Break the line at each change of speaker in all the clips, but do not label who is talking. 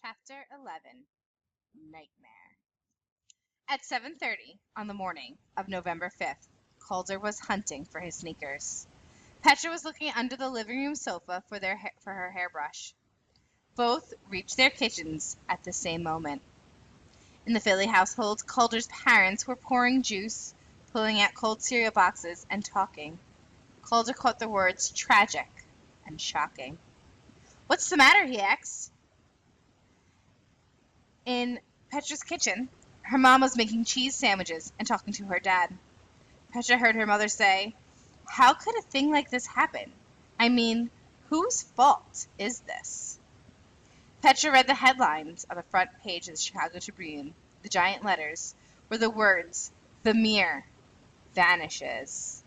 Chapter 11 Nightmare At 7:30 on the morning of November 5th, Calder was hunting for his sneakers. Petra was looking under the living room sofa for her hairbrush. Both reached their kitchens at the same moment. In the Philly household, Calder's parents were pouring juice, pulling out cold cereal boxes, and talking. Calder caught the words tragic and shocking. "What's the matter?" he asked. In Petra's kitchen, her mom was making cheese sandwiches and talking to her dad. Petra heard her mother say, "How could a thing like this happen? I mean, whose fault is this?" Petra read the headlines on the front page of the Chicago Tribune. The giant letters were the words, "Vermeer vanishes.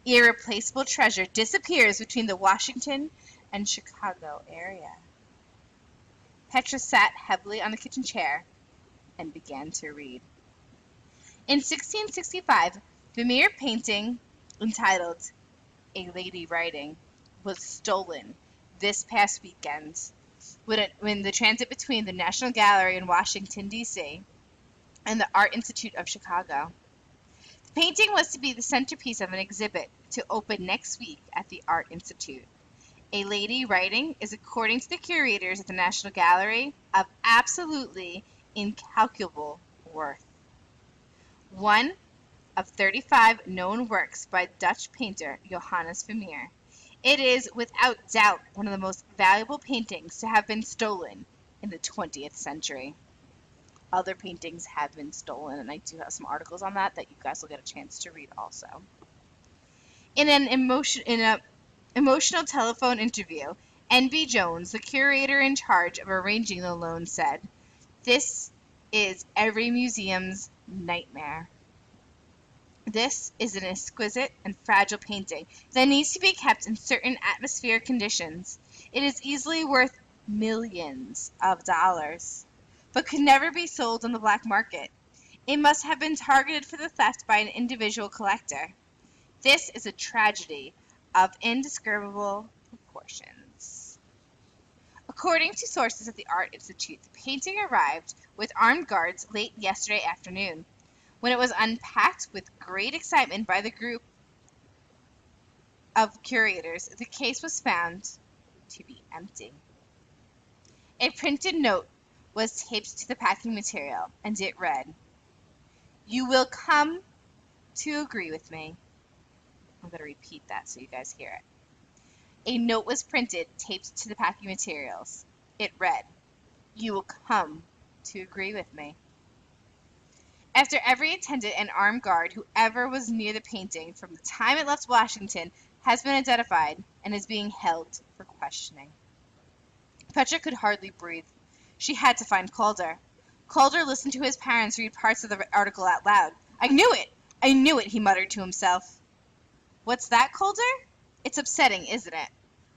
Irreplaceable treasure disappears between the Washington and Chicago area." Petra sat heavily on the kitchen chair and began to read. In 1665, Vermeer painting entitled "A Lady Writing" was stolen this past weekend when the transit between the National Gallery in Washington, D.C. and the Art Institute of Chicago. The painting was to be the centerpiece of an exhibit to open next week at the Art Institute. "A Lady Writing" is, according to the curators at the National Gallery, of absolutely incalculable worth. One of 35 known works by Dutch painter Johannes Vermeer, it is without doubt one of the most valuable paintings to have been stolen in the 20th century. Other paintings have been stolen, and I do have some articles on that you guys will get a chance to read also. In an emotional telephone interview, N.B. Jones, the curator in charge of arranging the loan, said, "This is every museum's nightmare. This is an exquisite and fragile painting that needs to be kept in certain atmospheric conditions. It is easily worth millions of dollars, but could never be sold on the black market. It must have been targeted for the theft by an individual collector. This is a tragedy of indescribable proportions." According to sources at the Art Institute, the painting arrived with armed guards late yesterday afternoon. When it was unpacked with great excitement by the group of curators, the case was found to be empty. A printed note was taped to the packing material, and it read, "You will come to agree with me." I'm going to repeat that so you guys hear it. A note was printed, taped to the packing materials. It read, "You will come to agree with me." After every attendant and armed guard who ever was near the painting from the time it left Washington has been identified and is being held for questioning. Petra could hardly breathe. She had to find Calder. Calder listened to his parents read parts of the article out loud. "I knew it! I knew it!" he muttered to himself. "What's that, Calder? It's upsetting, isn't it?"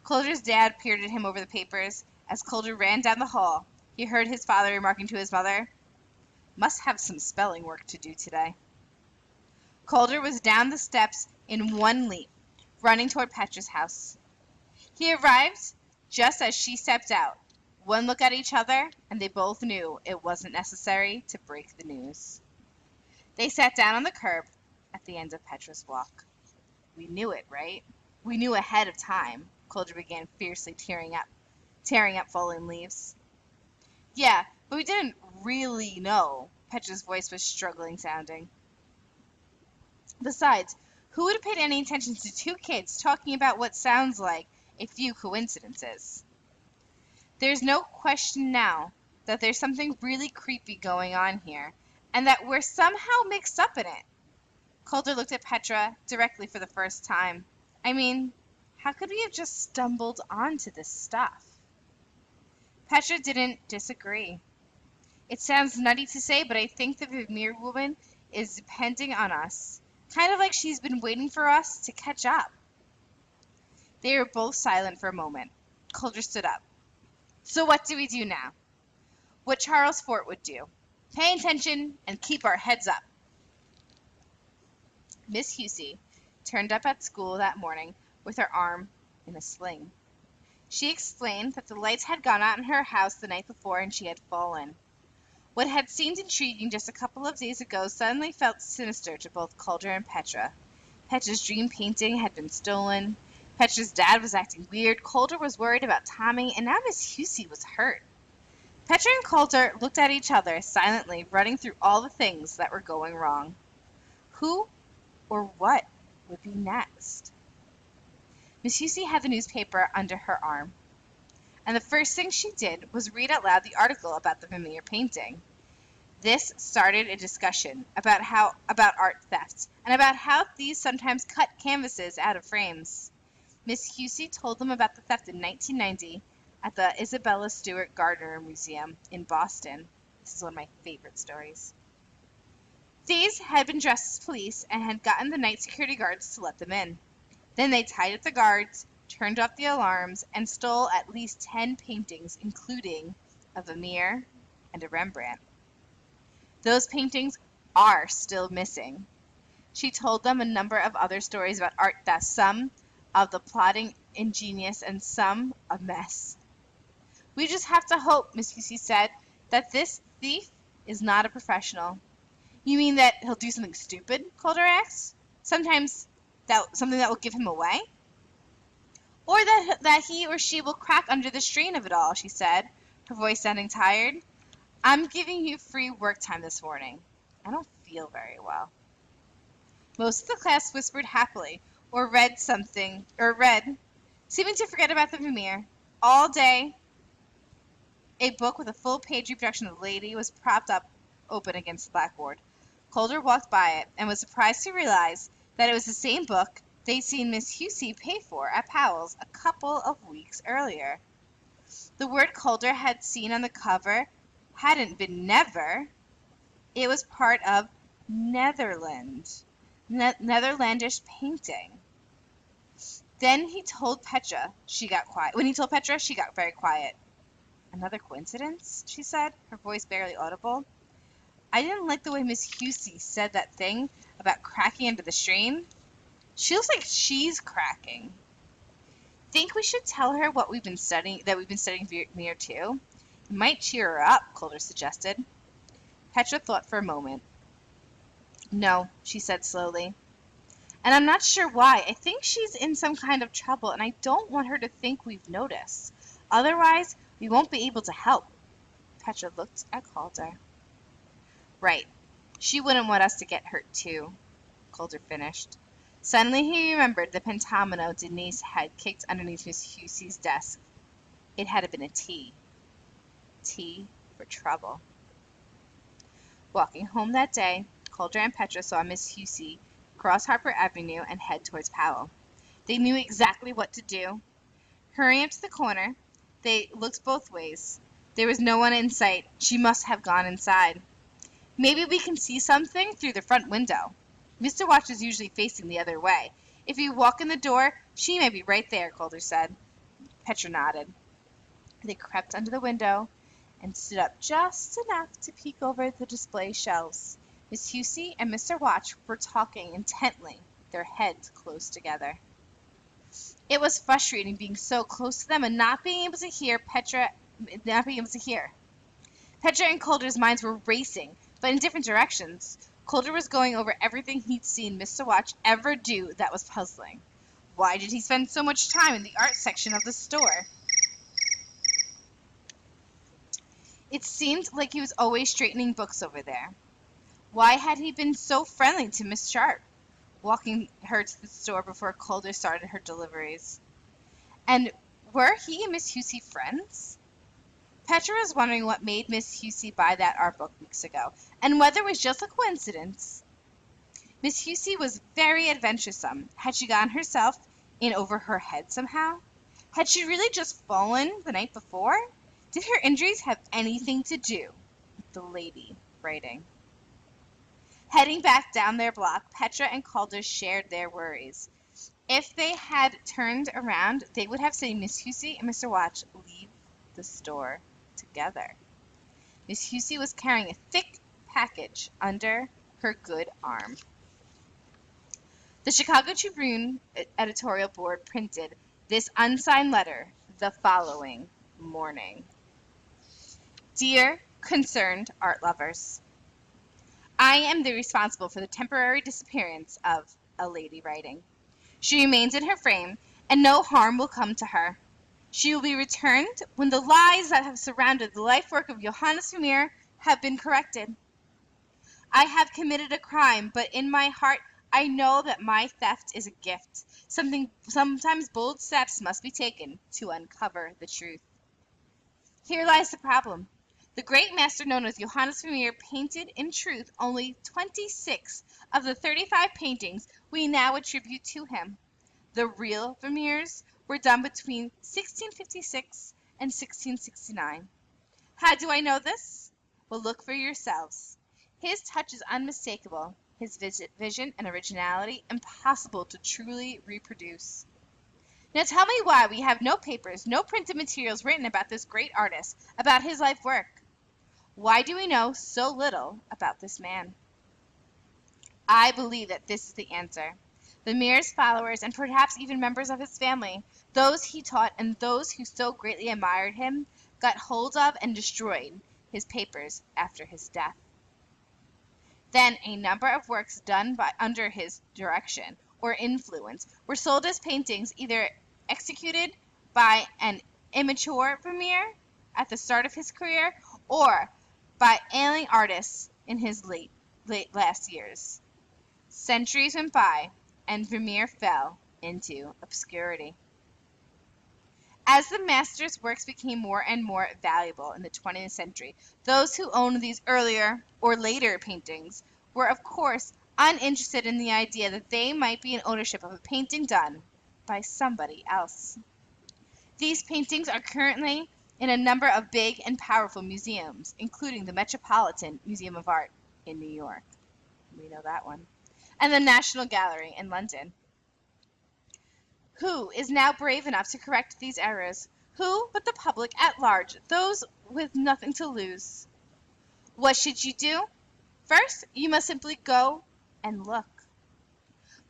Calder's dad peered at him over the papers. As Calder ran down the hall, he heard his father remarking to his mother, "Must have some spelling work to do today." Calder was down the steps in one leap, running toward Petra's house. He arrived just as she stepped out. One look at each other, and they both knew it wasn't necessary to break the news. They sat down on the curb at the end of Petra's walk. "We knew it, right? We knew ahead of time," Calder began fiercely tearing up fallen leaves. "Yeah, but we didn't really know." Petra's voice was struggling sounding. "Besides, who would have paid any attention to two kids talking about what sounds like a few coincidences? There's no question now that there's something really creepy going on here, and that we're somehow mixed up in it." Calder looked at Petra directly for the first time. "I mean, how could we have just stumbled onto this stuff?" Petra didn't disagree. "It sounds nutty to say, but I think the Vermeer woman is depending on us. Kind of like she's been waiting for us to catch up." They were both silent for a moment. Calder stood up. "So what do we do now?" "What Charles Fort would do. Pay attention and keep our heads up." Miss Hussey turned up at school that morning with her arm in a sling. She explained that the lights had gone out in her house the night before and she had fallen. What had seemed intriguing just a couple of days ago suddenly felt sinister to both Calder and Petra. Petra's dream painting had been stolen. Petra's dad was acting weird. Calder was worried about Tommy, and now Miss Hussey was hurt. Petra and Calder looked at each other silently, running through all the things that were going wrong. Who or what would be next? Miss Hussey had the newspaper under her arm, and the first thing she did was read out loud the article about the Vermeer painting. This started a discussion about art theft and about how thieves sometimes cut canvases out of frames. Miss Hussey told them about the theft in 1990 at the Isabella Stewart Gardner Museum in Boston. This is one of my favorite stories. Thieves had been dressed as police and had gotten the night security guards to let them in. Then they tied up the guards, turned off the alarms, and stole at least 10 paintings, including a Vermeer and a Rembrandt. Those paintings are still missing. She told them a number of other stories about art theft, some of the plotting ingenious and some a mess. We just have to hope, Miss Hussey said, that this thief is not a professional. You mean that he'll do something stupid? Calder asked. Something that will give him away? Or that he or she will crack under the strain of it all, she said, her voice sounding tired. I'm giving you free work time this morning. I don't feel very well. Most of the class whispered happily, or read, seeming to forget about the Vermeer. All day, a book with a full-page reproduction of the lady was propped up open against the blackboard. Calder walked by it and was surprised to realize that it was the same book they'd seen Miss Hussey pay for at Powell's a couple of weeks earlier. The word Calder had seen on the cover hadn't been never. It was part of Netherlandish painting. Then he told Petra. She got quiet. When he told Petra, she got very quiet. Another coincidence? She said, her voice barely audible. I didn't like the way Miss Hussey said that thing about cracking under the strain. She looks like she's cracking. Think we should tell her what we've been studying Vermeer too? It might cheer her up, Calder suggested. Petra thought for a moment. No, she said slowly. And I'm not sure why. I think she's in some kind of trouble, and I don't want her to think we've noticed. Otherwise, we won't be able to help. Petra looked at Calder. Right. She wouldn't want us to get hurt, too, Calder finished. Suddenly he remembered the pentomino Denise had kicked underneath Miss Hussey's desk. It had been a T. T for trouble. Walking home that day, Calder and Petra saw Miss Hussey cross Harper Avenue and head towards Powell. They knew exactly what to do. Hurrying up to the corner, they looked both ways. There was no one in sight. She must have gone inside. Maybe we can see something through the front window. Mr. Watch is usually facing the other way. If you walk in the door, she may be right there, Calder said. Petra nodded. They crept under the window and stood up just enough to peek over the display shelves. Miss Hussey and Mr. Watch were talking intently, their heads close together. It was frustrating being so close to them and not being able to hear. Petra and Calder's minds were racing, but in different directions. Calder was going over everything he'd seen Mr. Watch ever do that was puzzling. Why did he spend so much time in the art section of the store? It seemed like he was always straightening books over there. Why had he been so friendly to Miss Sharp, walking her to the store before Calder started her deliveries? And were he and Miss Hussey friends? Petra was wondering what made Miss Hussey buy that art book weeks ago, and whether it was just a coincidence. Miss Hussey was very adventuresome. Had she gotten herself in over her head somehow? Had she really just fallen the night before? Did her injuries have anything to do with the lady writing? Heading back down their block, Petra and Calder shared their worries. If they had turned around, they would have seen Miss Hussey and Mr. Watch leave the store together. Miss Hussey was carrying a thick package under her good arm. The Chicago Tribune editorial board printed this unsigned letter the following morning. Dear concerned art lovers, I am the responsible for the temporary disappearance of a lady writing. She remains in her frame, and no harm will come to her. She will be returned when the lies that have surrounded the life work of Johannes Vermeer have been corrected. I have committed a crime, but in my heart I know that my theft is a gift. Sometimes bold steps must be taken to uncover the truth. Here lies the problem. The great master known as Johannes Vermeer painted in truth only 26 of the 35 paintings we now attribute to him. The real Vermeers were done between 1656 and 1669. How do I know this? Well, look for yourselves. His touch is unmistakable, his vision and originality impossible to truly reproduce. Now tell me why we have no papers, no printed materials written about this great artist, about his life work. Why do we know so little about this man? I believe that this is the answer. Vermeer's followers, and perhaps even members of his family, those he taught and those who so greatly admired him, got hold of and destroyed his papers after his death. Then a number of works done under his direction or influence were sold as paintings, either executed by an immature Vermeer at the start of his career or by ailing artists in his late last years. Centuries went by, and Vermeer fell into obscurity. As the master's works became more and more valuable in the 20th century, those who owned these earlier or later paintings were, of course, uninterested in the idea that they might be in ownership of a painting done by somebody else. These paintings are currently in a number of big and powerful museums, including the Metropolitan Museum of Art in New York. We know that one. And the National Gallery in London. Who is now brave enough to correct these errors? Who but the public at large, those with nothing to lose? What should you do? First, you must simply go and look.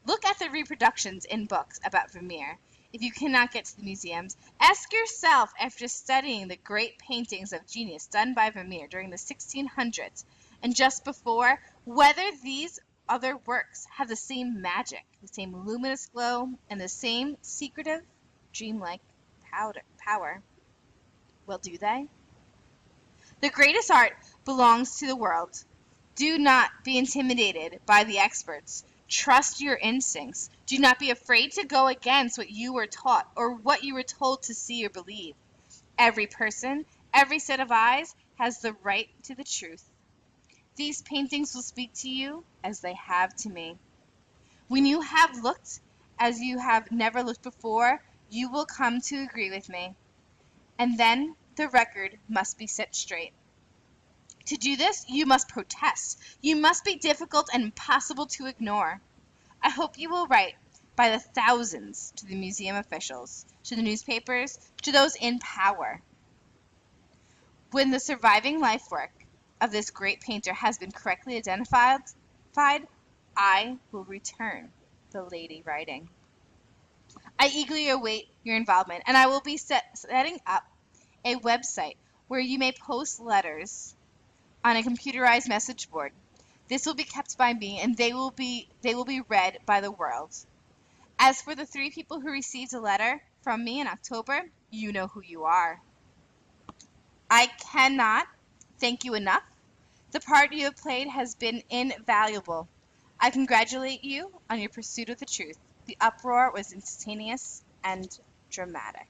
Look at the reproductions in books about Vermeer. If you cannot get to the museums, ask yourself, after studying the great paintings of genius done by Vermeer during the 1600s and just before, whether these other works have the same magic, the same luminous glow, and the same secretive, dreamlike power. Well, do they? The greatest art belongs to the world. Do not be intimidated by the experts. Trust your instincts. Do not be afraid to go against what you were taught or what you were told to see or believe. Every person, every set of eyes has the right to the truth. These paintings will speak to you as they have to me. When you have looked as you have never looked before, you will come to agree with me. And then the record must be set straight. To do this, you must protest. You must be difficult and impossible to ignore. I hope you will write by the thousands to the museum officials, to the newspapers, to those in power. When the surviving life work of this great painter has been correctly identified, I will return the lady writing. I eagerly await your involvement, and I will be setting up a website where you may post letters on a computerized message board. This will be kept by me, and they will be read by the world. As for the 3 people who received a letter from me in October, you know who you are. I cannot thank you enough. The part you have played has been invaluable. I congratulate you on your pursuit of the truth. The uproar was instantaneous and dramatic.